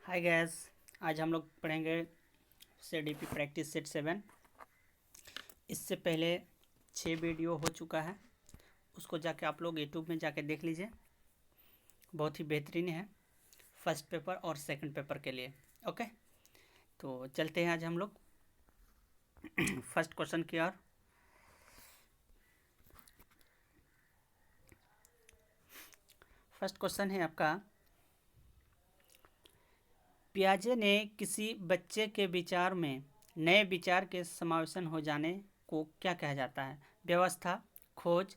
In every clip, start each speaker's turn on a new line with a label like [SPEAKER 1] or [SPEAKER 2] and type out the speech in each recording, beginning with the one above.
[SPEAKER 1] Hi guys, आज हम लोग पढ़ेंगे CDP प्रैक्टिस सेट 7। इससे पहले 6 वीडियो हो चुका है, उसको जाके आप लोग यूट्यूब में जाके देख लीजिए। बहुत ही बेहतरीन है फर्स्ट पेपर और सेकंड पेपर के लिए। ओके, तो चलते हैं आज हम लोग फर्स्ट क्वेश्चन की ओर। फर्स्ट क्वेश्चन है आपका, पियाजे ने किसी बच्चे के विचार में नए विचार के समावेशन हो जाने को क्या कहा जाता है? व्यवस्था, खोज,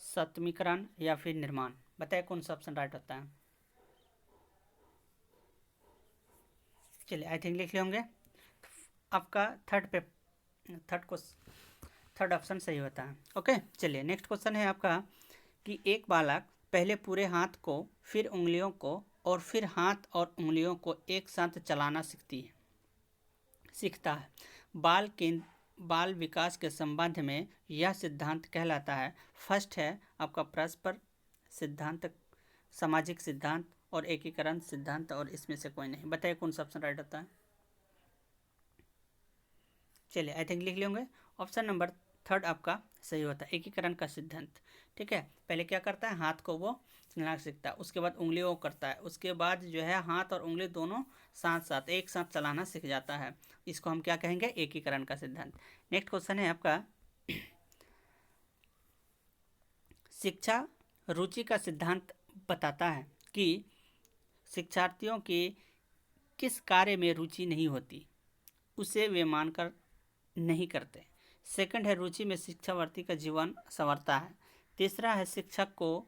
[SPEAKER 1] सत्मीकरण या फिर निर्माण? बताइए कौन सा ऑप्शन राइट होता है। चलिए, आई थिंक लिख लिए होंगे। आपका थर्ड ऑप्शन सही होता है। ओके, चलिए नेक्स्ट क्वेश्चन है आपका कि एक बालक पहले पूरे हाथ को, फिर उंगलियों को और फिर हाथ और उंगलियों को एक साथ चलाना सीखता है। बाल विकास के संबंध में यह सिद्धांत कहलाता है। फर्स्ट है आपका परस्पर सिद्धांत, सामाजिक सिद्धांत और एकीकरण सिद्धांत, और इसमें से कोई नहीं। बताइए कौन सा ऑप्शन राइट होता है। चलिए, आई थिंक लिख लेंगे। ऑप्शन नंबर थर्ड आपका सही होता है, एकीकरण का सिद्धांत। ठीक है, पहले क्या करता है, हाथ को वो चलाना सीखता है, उसके बाद उंगलियों को करता है, उसके बाद जो है हाथ और उंगली दोनों साथ साथ एक साथ चलाना सीख जाता है। इसको हम क्या कहेंगे, एकीकरण का सिद्धांत। नेक्स्ट क्वेश्चन है आपका, शिक्षा रुचि का सिद्धांत बताता है कि शिक्षार्थियों की किस कार्य में रुचि नहीं होती उसे वे मानकर नहीं करते। सेकंड है, रुचि में शिक्षार्थी का जीवन संवरता है। तीसरा है, शिक्षक को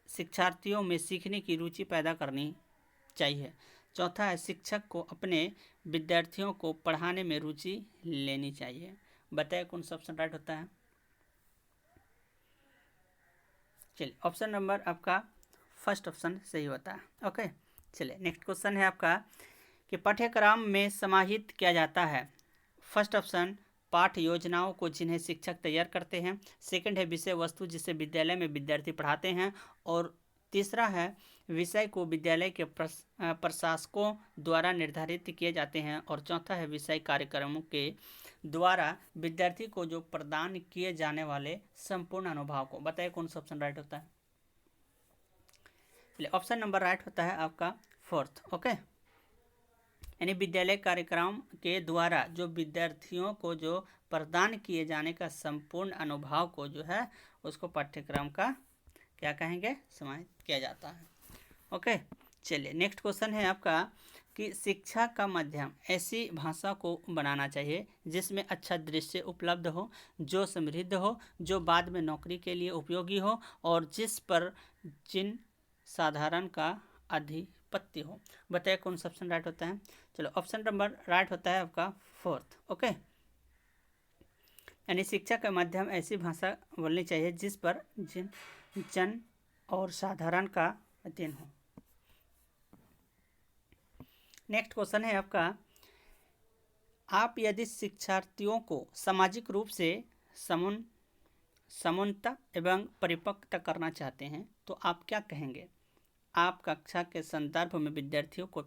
[SPEAKER 1] शिक्षार्थियों में सीखने की रुचि पैदा करनी चाहिए। चौथा है, शिक्षक को अपने विद्यार्थियों को पढ़ाने में रुचि लेनी चाहिए। बताइए कौन सा ऑप्शन राइट होता है। चलिए, ऑप्शन नंबर आपका फर्स्ट ऑप्शन सही होता है। ओके, चलिए नेक्स्ट क्वेश्चन है आपका कि पाठ्यक्रम में समाहित किया जाता है। फर्स्ट ऑप्शन, पाठ योजनाओं को जिन्हें शिक्षक तैयार करते हैं। सेकंड है, विषय वस्तु जिसे विद्यालय में विद्यार्थी पढ़ाते हैं। और तीसरा है, विषय को विद्यालय के प्रशासकों द्वारा निर्धारित किए जाते हैं। और चौथा है, विषय कार्यक्रमों के द्वारा विद्यार्थी को जो प्रदान किए जाने वाले संपूर्ण अनुभव को। बताइए कौन सा ऑप्शन राइट होता है। ऑप्शन नंबर राइट होता है आपका फोर्थ। ओके, यानी विद्यालय कार्यक्रम के द्वारा जो विद्यार्थियों को जो प्रदान किए जाने का संपूर्ण अनुभव को जो है उसको पाठ्यक्रम का क्या कहेंगे, समाहित किया जाता है। ओके, चलिए नेक्स्ट क्वेश्चन है आपका कि शिक्षा का माध्यम ऐसी भाषा को बनाना चाहिए जिसमें अच्छा दृश्य उपलब्ध हो, जो समृद्ध हो, जो बाद में नौकरी के लिए उपयोगी हो और जिस पर जिन साधारण का आधिपत्य हो। बताइए कौन सा ऑप्शन राइट होता है। चलो, ऑप्शन नंबर राइट होता है आपका फोर्थ। ओके, यानी शिक्षा का माध्यम ऐसी भाषा बोलनी चाहिए जिस पर जन और साधारण का अध्ययन हो। नेक्स्ट क्वेश्चन है आपका, आप यदि शिक्षार्थियों को सामाजिक रूप से समुन्नत एवं परिपक्व करना चाहते हैं तो आप क्या कहेंगे। आप कक्षा के संदर्भ में विद्यार्थियों को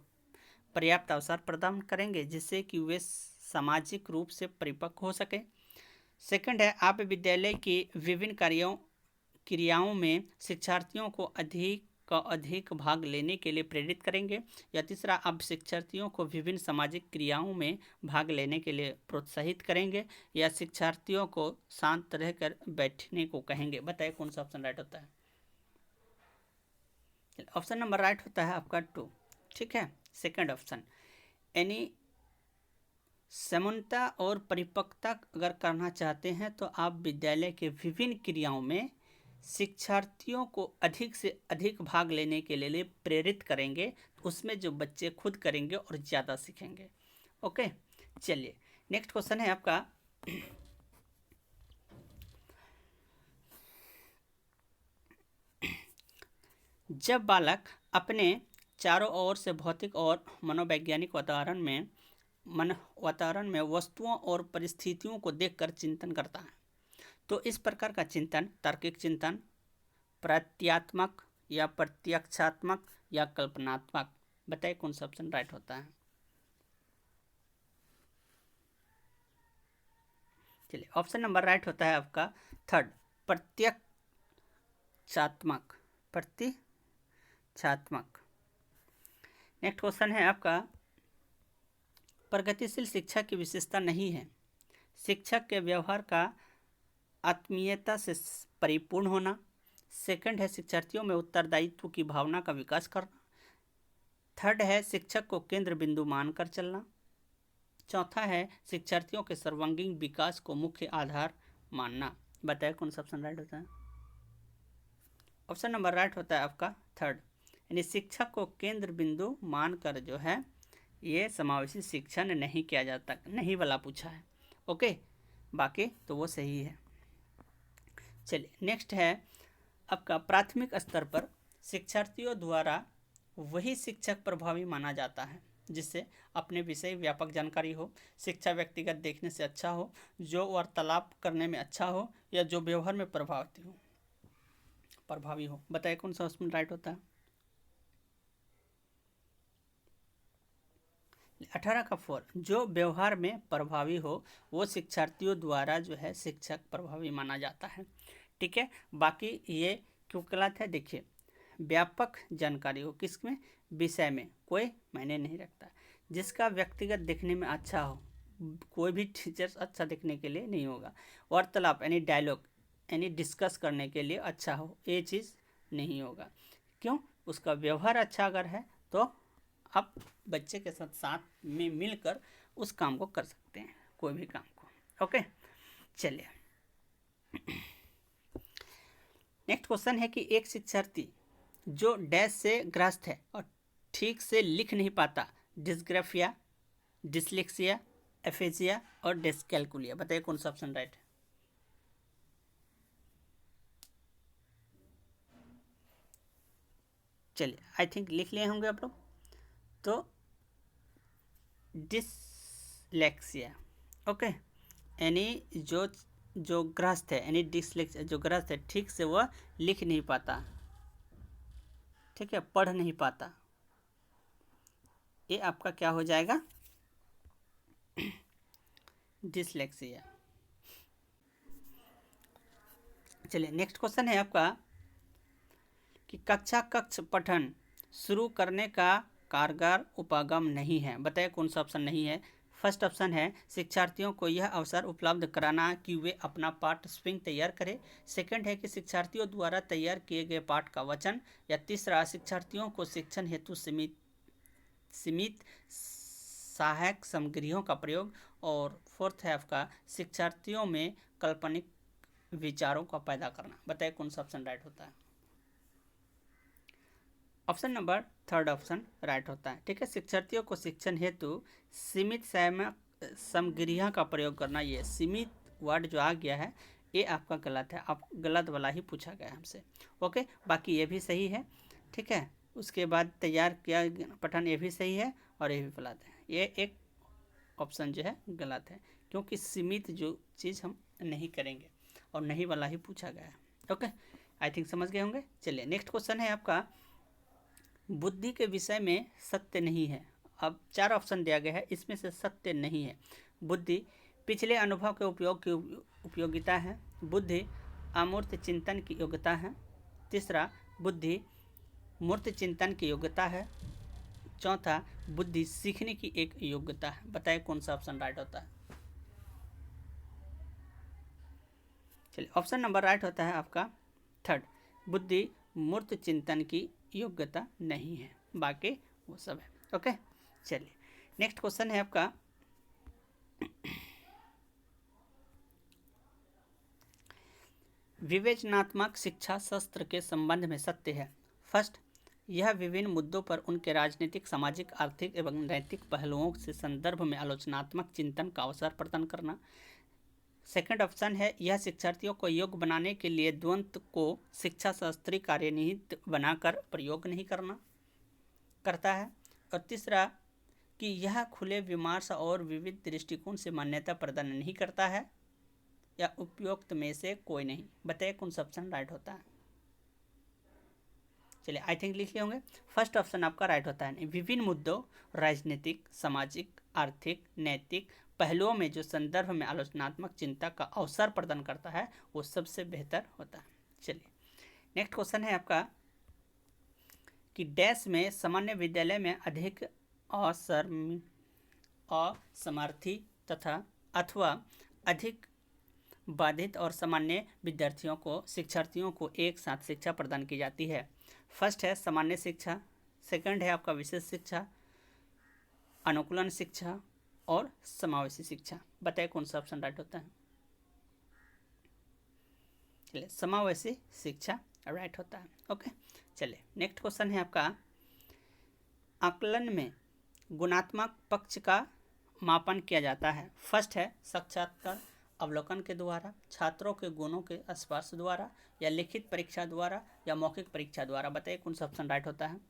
[SPEAKER 1] पर्याप्त अवसर प्रदान करेंगे जिससे कि वे सामाजिक रूप से परिपक्व हो सके। सेकंड है, आप विद्यालय की विभिन्न क्रियाओं में शिक्षार्थियों को अधिक भाग लेने के लिए प्रेरित करेंगे। या तीसरा, आप शिक्षार्थियों को विभिन्न सामाजिक क्रियाओं में भाग लेने के लिए प्रोत्साहित करेंगे। या शिक्षार्थियों को शांत रहकर बैठने को कहेंगे। बताइए कौन सा ऑप्शन राइट होता है। ऑप्शन नंबर राइट होता है आपका 2। ठीक है, सेकंड ऑप्शन, यानी समानता और परिपक्वता अगर करना चाहते हैं तो आप विद्यालय के विभिन्न क्रियाओं में शिक्षार्थियों को अधिक से अधिक भाग लेने के लिए प्रेरित करेंगे। उसमें जो बच्चे खुद करेंगे और ज़्यादा सीखेंगे। ओके, चलिए नेक्स्ट क्वेश्चन है आपका, जब बालक अपने चारों ओर से भौतिक और मनोवैज्ञानिक वातावरण में वस्तुओं और परिस्थितियों को देखकर चिंतन करता है तो इस प्रकार का चिंतन तार्किक चिंतन, प्रत्यात्मक या प्रत्यक्षात्मक या कल्पनात्मक बताइए कौन सा ऑप्शन राइट होता है। चलिए ऑप्शन नंबर राइट होता है आपका थर्ड, प्रत्यक्षात्मक। प्रत्यक्षात्मक। नेक्स्ट क्वेश्चन है आपका, प्रगतिशील शिक्षा की विशेषता नहीं है शिक्षक के व्यवहार का आत्मीयता से परिपूर्ण होना। सेकंड है शिक्षार्थियों में उत्तरदायित्व की भावना का विकास करना। थर्ड है शिक्षक को केंद्र बिंदु मानकर चलना। चौथा है शिक्षार्थियों के सर्वांगीण विकास को मुख्य आधार मानना। बताइए कौन सा ऑप्शन राइट होता है। ऑप्शन नंबर राइट होता है आपका थर्ड, यानी शिक्षक को केंद्र बिंदु मानकर जो है ये समावेशी शिक्षण नहीं किया जाता, नहीं वाला पूछा है। ओके, बाकी तो वो सही है। चलिए नेक्स्ट है आपका, प्राथमिक स्तर पर शिक्षार्थियों द्वारा वही शिक्षक प्रभावी माना जाता है जिससे अपने विषय व्यापक जानकारी हो, शिक्षा व्यक्तिगत देखने से अच्छा हो, जो वार्तालाप करने में अच्छा हो या जो व्यवहार में प्रभावी हो। बताइए कौन सा उसमें राइट होता है। 18 का 4, जो व्यवहार में प्रभावी हो वो शिक्षार्थियों द्वारा जो है शिक्षक प्रभावी माना जाता है। ठीक है, बाकी ये क्यों गलत है, देखिए व्यापक जानकारी हो किसमें, विषय में, कोई मायने नहीं रखता। जिसका व्यक्तिगत दिखने में अच्छा हो, कोई भी टीचर्स अच्छा दिखने के लिए नहीं होगा। वार्तालाप यानी डायलॉग यानी डिस्कस करने के लिए अच्छा हो, ये चीज़ नहीं होगा। क्यों, उसका व्यवहार अच्छा अगर है तो आप बच्चे के साथ साथ में मिलकर उस काम को कर सकते हैं, कोई भी काम को। ओके, चलिए नेक्स्ट क्वेश्चन है कि एक शिक्षार्थी जो डैश से ग्रस्त है और ठीक से लिख नहीं पाता, डिस्ग्राफिया, डिसलेक्सिया, एफेजिया और डिस्कैल्कुलिया। बताइए कौन सा ऑप्शन राइट है। चलिए आई थिंक लिख लिए होंगे आप लोग, तो डिसलेक्सिया। ओके, यानी जो ग्रस्त है, यानी डिसलेक्सिया जो ग्रस्त है ठीक से वह लिख नहीं पाता, ठीक है, पढ़ नहीं पाता, ये आपका क्या हो जाएगा, डिसलेक्सिया। चलिए नेक्स्ट क्वेश्चन है आपका कि कक्ष पठन शुरू करने का कारगर उपागम नहीं है। बताइए कौन सा ऑप्शन नहीं है। फर्स्ट ऑप्शन है शिक्षार्थियों को यह अवसर उपलब्ध कराना कि वे अपना पाठ स्वयं तैयार करें। सेकंड है कि शिक्षार्थियों द्वारा तैयार किए गए पाठ का वचन, या तीसरा शिक्षार्थियों को शिक्षण हेतु सीमित सहायक सामग्रियों का प्रयोग, और फोर्थ है आपका शिक्षार्थियों में काल्पनिक विचारों का पैदा करना। बताइए कौन सा ऑप्शन राइट होता है। Option number third option right होता है। ठीक है, शिक्षार्थियों को शिक्षण हेतु सीमित सामग्रियों का प्रयोग करना, ये सीमित वर्ड जो आ गया है ये आपका गलत है, आप गलत वाला ही पूछा गया हमसे। ओके, बाकी ये भी सही है। ठीक है, उसके बाद तैयार किया पठन ये भी सही है और ये भी गलत है। ये एक ऑप्शन जो है गलत है, क्योंकि सीमित जो चीज़ हम नहीं करेंगे और नहीं वाला ही पूछा गया है। ओके, आई थिंक समझ गए होंगे। चलिए नेक्स्ट क्वेश्चन है आपका, बुद्धि के विषय में सत्य नहीं है। अब 4 ऑप्शन दिया गया है, इसमें से सत्य नहीं है। बुद्धि पिछले अनुभव के उपयोग की उपयोगिता है। बुद्धि अमूर्त चिंतन की योग्यता है। तीसरा, बुद्धि मूर्त चिंतन की योग्यता है। चौथा, बुद्धि सीखने की एक योग्यता है। बताइए कौन सा ऑप्शन राइट होता है। चलिए ऑप्शन नंबर राइट होता है आपका थर्ड, बुद्धि मूर्त चिंतन की योग्यता नहीं है, बाकी वो सब है। ओके, चलिए नेक्स्ट क्वेश्चन है आपका, विवेचनात्मक शिक्षा शास्त्र के संबंध में सत्य है। फर्स्ट, यह विभिन्न मुद्दों पर उनके राजनीतिक, सामाजिक, आर्थिक एवं नैतिक पहलुओं से संदर्भ में आलोचनात्मक चिंतन का अवसर प्रदान करना। सेकंड ऑप्शन है, यह शिक्षार्थियों को योग्य बनाने के लिए द्वंद्व को शिक्षा शास्त्रीय कार्यनिहित बनाकर प्रयोग नहीं करता है। और तीसरा, कि यह खुले विमर्श और विविध दृष्टिकोण से मान्यता प्रदान नहीं करता है, या उपयुक्त में से कोई नहीं। बताइए कौन सा ऑप्शन राइट होता है। चलिए आई थिंक लिख लिए होंगे। फर्स्ट ऑप्शन आपका राइट होता है। विभिन्न मुद्दों, राजनीतिक, सामाजिक, आर्थिक, नैतिक पहलुओं में जो संदर्भ में आलोचनात्मक चिंता का अवसर प्रदान करता है वो सबसे बेहतर होता है। चलिए नेक्स्ट क्वेश्चन है आपका कि डैश में सामान्य विद्यालय में अधिक असमर्थी तथा अथवा अधिक बाधित और सामान्य विद्यार्थियों को शिक्षार्थियों को एक साथ शिक्षा प्रदान की जाती है। फर्स्ट है सामान्य शिक्षा, सेकंड है आपका विशेष शिक्षा, अनुकूलन शिक्षा और समावेशी शिक्षा। बताइए कौन सा ऑप्शन राइट होता है। चलिए समावेशी शिक्षा राइट होता है। ओके चलिए नेक्स्ट क्वेश्चन है आपका आकलन में गुणात्मक पक्ष का मापन किया जाता है। फर्स्ट है साक्षात्कार अवलोकन के द्वारा, छात्रों के गुणों के स्पर्श द्वारा, या लिखित परीक्षा द्वारा, या मौखिक परीक्षा द्वारा। बताइए कौन सा ऑप्शन राइट होता है।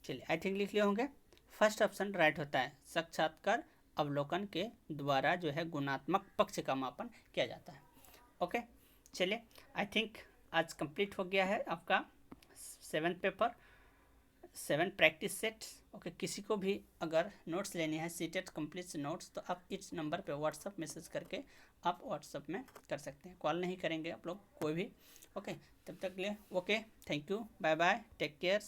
[SPEAKER 1] चलिए आई थिंक लिख लिए होंगे। फर्स्ट ऑप्शन राइट होता है, साक्षात्कार अवलोकन के द्वारा जो है गुणात्मक पक्ष का मापन किया जाता है। ओके चलिए आई थिंक आज कंप्लीट हो गया है आपका 7th paper 7 practice sets. Okay किसी को भी अगर नोट्स लेने हैं सीटेट कंप्लीट नोट्स तो आप इस नंबर पे व्हाट्सअप मैसेज करके आप व्हाट्सअप में कर सकते हैं, कॉल नहीं करेंगे आप लोग कोई भी। ओके तब तक ले okay thank you bye bye take care.